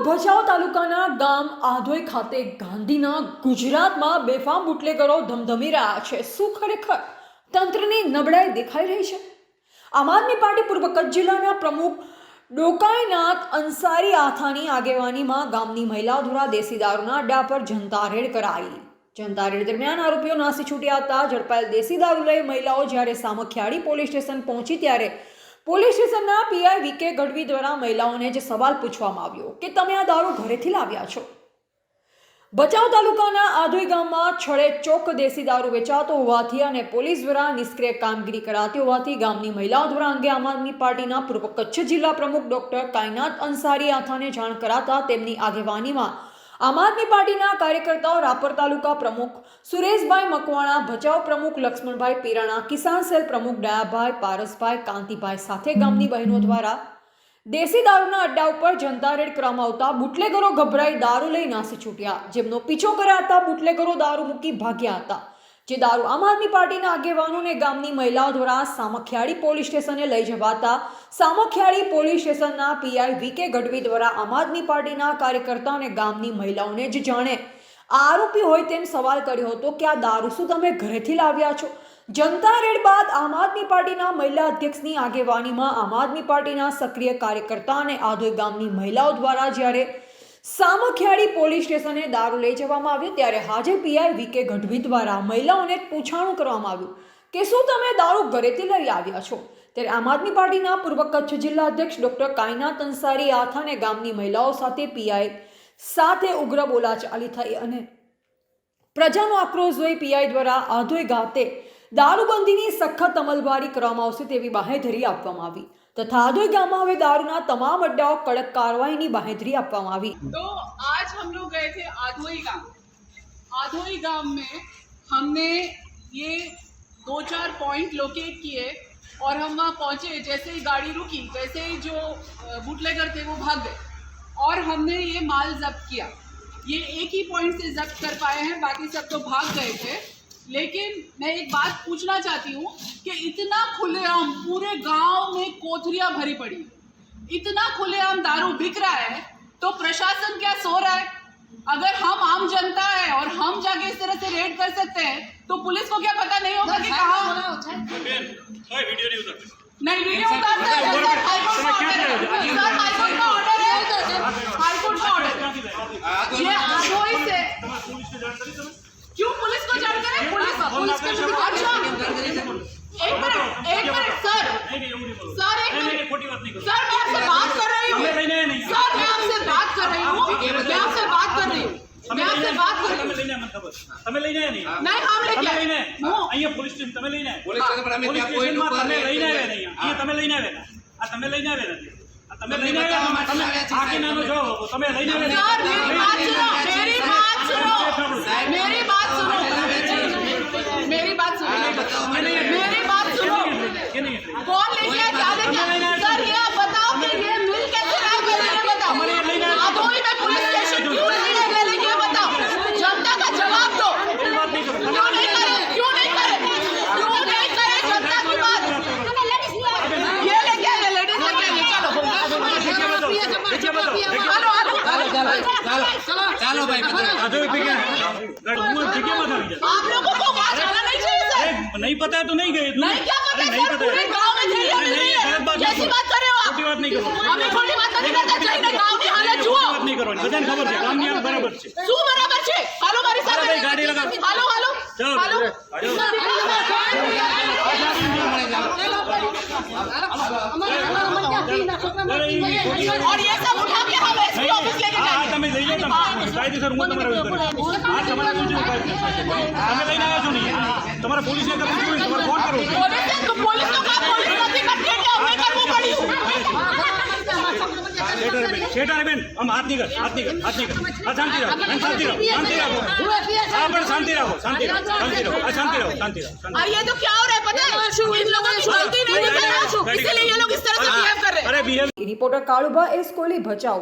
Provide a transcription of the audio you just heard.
ભચાઉ તાલુકાના ગામ આધોઈ ખાતે ગાંધીના ગુજરાતમાં બેફામ બુટલેગરો ધમધમી રહ્યા છે। શું ખરેખર તંત્રની નબળાઈ દેખાઈ રહી છે? આમ આદમી પાર્ટી પૂર્વ કચ્છ જિલ્લાના પ્રમુખ ડોકાઈનાથ અંસારી આથાની આગેવાનીમાં ગામની મહિલાઓ દ્વારા દેશી દારૂના અડ્ડા પર જનતા રેડ કરાઈ। જનતા રેડ દરમિયાન આરોપીઓ નાસી છૂટ્યા હતા। ઝડપાયેલ દેશી દારૂ લઈ મહિલાઓ જ્યારે સામખિયાળી પોલીસ સ્ટેશન પહોંચી ત્યારે પોલીસ સ્ટેશનના પીઆઈ વીકે ગઢવી દ્વારા મહિલાઓને જે સવાલ પૂછવામાં આવ્યો કે તમે આ દારૂ ઘરેથી લાવ્યા છો। ભચાઉ તાલુકાના આધોઈ ગામમાં છડે ચોક દેશી દારૂ વેચાતો હોવાથી અને પોલીસ દ્વારા નિષ્ક્રિય કામગીરી કરાતી હોવાથી ગામની મહિલાઓ દ્વારા અંગે આમ આદમી પાર્ટીના પૂર્વ કચ્છ જિલ્લા પ્રમુખ ડોક્ટર કાયનાથ અંસારી આથાને જાણ કરાતા તેમની આગેવાનીમાં આમ આદમી પાર્ટીના કાર્યકર્તાઓ રાપર તાલુકા પ્રમુખ સુરેશભાઈ મકવાણા, ભચાઉ પ્રમુખ લક્ષ્મણભાઈ પીરાણા, કિસાન સેલ પ્રમુખ ડાયાભાઈ, પારસભાઈ, કાંતિભાઈ સાથે ગામની બહેનો દ્વારા દેશી દારૂના અડ્ડા ઉપર જનતા રેડ કરવામાં આવતા બુટલેગરો ગભરાઈ દારૂ લઈ નાસી છૂટ્યા। જેમનો પીછો કરાતા બુટલેગરો દારૂ મૂકી ભાગ્યા હતા। જે દારૂ આમ આદમી પાર્ટીના આગેવાનોને ગામની મહિલાઓ દ્વારા સામખિયાળી પોલીસ સ્ટેશને લઈ જવાતા સામખિયાળી પોલીસ સ્ટેશનના પીઆઈ વીકે ગઢવી દ્વારા આમ આદમી પાર્ટીના કાર્યકર્તા અને ગામની મહિલાઓને જ જાણે આરોપી હોય તેમ સવાલ કર્યો હતો કે આ દારૂ શું તમે ઘરેથી લાવ્યા છો? જનતા રેડ બાદ આમ આદમી પાર્ટીના મહિલા અધ્યક્ષની આગેવાનીમાં આમ આદમી પાર્ટીના સક્રિય કાર્યકર્તા અને આધોઈ ગામની મહિલાઓ દ્વારા જ્યારે સામખિયાળી પોલીસ સ્ટેશને દારૂ લઈ જવામાં આવ્યો ત્યારે હાજર પીઆઈ વીકે ગઢવી દ્વારા મહિલાઓને પૂછાણું કરવામાં આવ્યું કે શું તમે દારૂ ઘરેથી લઈ આવ્યા છો? ત્યારે આમ આદમી પાર્ટીના પૂર્વ કચ્છ જિલ્લા અધ્યક્ષ ડોક્ટર કાયનાથ અંસારી આથાને ગામની મહિલાઓ સાથે પીઆઈ સાથે ઉગ્ર બોલાચાલી થઈ અને પ્રજાનો આક્રોશ જોઈ પીઆઈ દ્વારા આધોઈ ગાતે દારૂબંધીની સખત અમલવારી કરવામાં આવશે તેવી બાહેધરી આપવામાં આવી तथा आधोई गांव में दारूना तमाम अड्डाओं कड़क कार्रवाई की बाहेधरी आपवामां आवी। तो आज हम लोग गए थे आधोई गांव में हमने ये 2-4 पॉइंट लोकेट किए और हम वहाँ पहुँचे। जैसे ही गाड़ी रुकी वैसे ही जो बूटलेगर थे वो भाग गए और हमने ये माल जब्त किया। ये एक ही पॉइंट से जब्त कर पाए हैं, बाकी सब तो भाग गए थे। लेकिन मैं एक बात पूछना चाहती हूँ कि इतना खुलेआम पूरे गांव में कोथरियाँ भरी पड़ी, इतना खुलेआम दारू बिक रहा है तो प्रशासन क्या सो रहा है? अगर हम आम जनता है और हम जाके इस तरह से रेड कर सकते हैं तो पुलिस को क्या पता नहीं होगा कि कहाँ नहीं वीडियो उतारते हैं। हाईकोर्ट का ऑर्डर है, हाईकोर्ट का ऑर्डर। ये आधोई से क्यों पुलिस को जान करें? पुलिस को अच्छा एक मिनट सर मैं आपसे बात कर रही हूँ सर, मैं आपसे बात कर रही हूँ તમે લઈને આયા નહીં नहीं हम लेके आए અહીંયા પોલીસ સ્ટેશન તમે લઈને આયા પોલીસ સ્ટેશનમાં તમે લઈને આવ્યા નહીં અહીંયા તમે લઈને આવ્યા આ તમે લઈને આવ્યા નથી આ તમે લઈને આવ્યા તમે આકે નાનો જો તમે લઈને આવ્યા मेरी बात सुनो कौन लेके आया क्या लेके आया? सर ये आप बताओ कि ये मिल कैसे रहा है? बताओ आधोई में पुलिस स्टेशन क्यों नहीं है? लेके बताओ, जनता का जवाब दो। क्यों नहीं करे जनता की बात? ये लेके आए लेडीज लेके आए। चलो भाई आप लोगों को वहाँ जाना नहीं चाहिए सर। नहीं पता है तो नहीं गए। नहीं क्या पता है सर? पूरे गांव में थी या नहीं है? कैसी बात कर रहे हो आप? छोटी बात नहीं करो। हमें छोटी बात नहीं करता चाहिए। गांव की हालत जुओ। बात नहीं करो। बधाने खबर છે ગામની હાલત બરાબર છે। શું બરાબર છે? હાલો મારી સાથે ભાઈ ગાડી લગાવો। હાલો ચલો और ये सब उठा के हम एसपी ऑफिस लेके હા जाएंगे। તમે લઈ જાઓ કાયદેસર હું તમારા વિરુદ્ધ કરીશ। આ તમારા વિરુદ્ધ તમે લઈને આવ્યા છો નહીં તમારા પોલીસને તો પૂછ્યું તમારે ફોન કરવો पुलिस तो काम पुलिस નથી કરતી એટલે અમને કરવું પડ્યું। શેઠારે બેન આમ હાથ નહીં કર આ શાંતિ રાખો હા પણ શાંતિ રાખો આ શાંતિ રાખો और ये तो क्या हो रहा है पता है? इन लोगों की गलती नहीं है, इसीलिए ये लोग इस तरह से बिहेव कर रहे हैं। અરે બિહેવ रिपोर्टर कालूभा एस कोहली भचाऊ।